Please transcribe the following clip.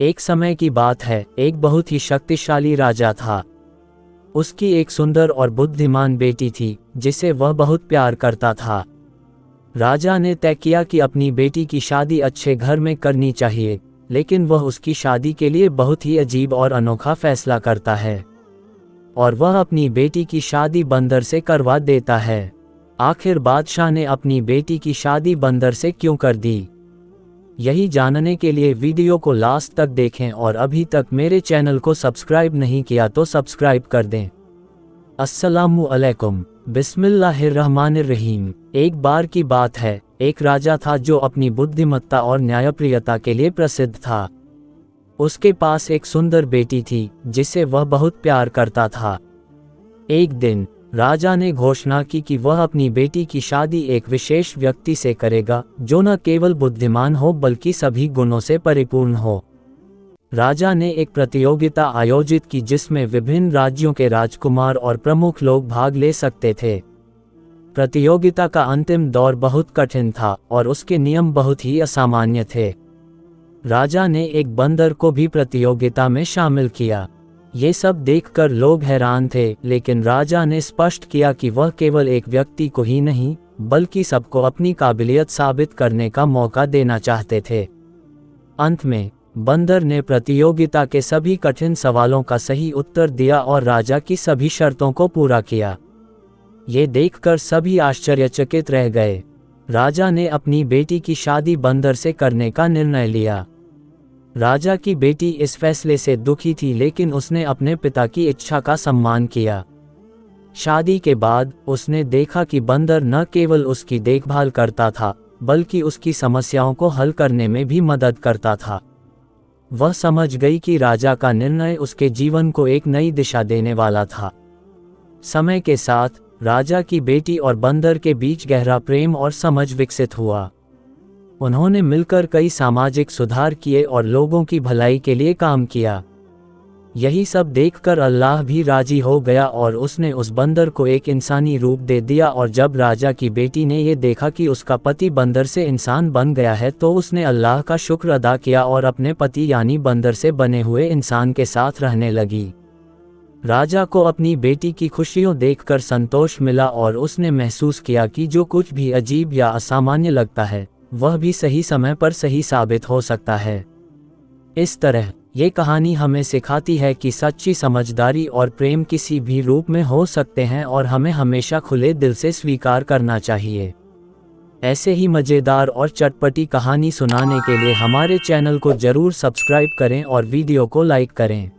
एक समय की बात है, एक बहुत ही शक्तिशाली राजा था। उसकी एक सुंदर और बुद्धिमान बेटी थी, जिसे वह बहुत प्यार करता था। राजा ने तय किया कि अपनी बेटी की शादी अच्छे घर में करनी चाहिए, लेकिन वह उसकी शादी के लिए बहुत ही अजीब और अनोखा फैसला करता है, और वह अपनी बेटी की शादी बंदर से करवा देता है। आखिर बादशाह ने अपनी बेटी की शादी बंदर से क्यों कर दी? यही जानने के लिए वीडियो को लास्ट तक देखें, और अभी तक मेरे चैनल को सब्सक्राइब नहीं किया तो सब्सक्राइब कर दें। अस्सलामु अलैकुम, बिस्मिल्लाहिर्रहमानिर्रहीम। एक बार की बात है, एक राजा था जो अपनी बुद्धिमत्ता और न्यायप्रियता के लिए प्रसिद्ध था। उसके पास एक सुंदर बेटी थी, जिसे वह बहुत प्यार करता था। एक दिन राजा ने घोषणा की कि वह अपनी बेटी की शादी एक विशेष व्यक्ति से करेगा, जो न केवल बुद्धिमान हो बल्कि सभी गुणों से परिपूर्ण हो। राजा ने एक प्रतियोगिता आयोजित की जिसमें विभिन्न राज्यों के राजकुमार और प्रमुख लोग भाग ले सकते थे। प्रतियोगिता का अंतिम दौर बहुत कठिन था और उसके नियम बहुत ही असामान्य थे। राजा ने एक बंदर को भी प्रतियोगिता में शामिल किया। ये सब देखकर लोग हैरान थे, लेकिन राजा ने स्पष्ट किया कि वह केवल एक व्यक्ति को ही नहीं, बल्कि सबको अपनी काबिलियत साबित करने का मौका देना चाहते थे। अंत में बंदर ने प्रतियोगिता के सभी कठिन सवालों का सही उत्तर दिया और राजा की सभी शर्तों को पूरा किया। ये देखकर सभी आश्चर्यचकित रह गए। राजा ने अपनी बेटी की शादी बंदर से करने का निर्णय लिया। राजा की बेटी इस फैसले से दुखी थी, लेकिन उसने अपने पिता की इच्छा का सम्मान किया। शादी के बाद उसने देखा कि बंदर न केवल उसकी देखभाल करता था, बल्कि उसकी समस्याओं को हल करने में भी मदद करता था। वह समझ गई कि राजा का निर्णय उसके जीवन को एक नई दिशा देने वाला था। समय के साथ राजा की बेटी और बंदर के बीच गहरा प्रेम और समझ विकसित हुआ। उन्होंने मिलकर कई सामाजिक सुधार किए और लोगों की भलाई के लिए काम किया। यही सब देखकर अल्लाह भी राजी हो गया और उसने उस बंदर को एक इंसानी रूप दे दिया। और जब राजा की बेटी ने ये देखा कि उसका पति बंदर से इंसान बन गया है, तो उसने अल्लाह का शुक्र अदा किया और अपने पति यानी बंदर से बने हुए इंसान के साथ रहने लगी। राजा को अपनी बेटी की खुशियों देखकर संतोष मिला और उसने महसूस किया कि जो कुछ भी अजीब या असामान्य लगता है, वह भी सही समय पर सही साबित हो सकता है। इस तरह ये कहानी हमें सिखाती है कि सच्ची समझदारी और प्रेम किसी भी रूप में हो सकते हैं और हमें हमेशा खुले दिल से स्वीकार करना चाहिए। ऐसे ही मज़ेदार और चटपटी कहानी सुनाने के लिए हमारे चैनल को जरूर सब्सक्राइब करें और वीडियो को लाइक करें।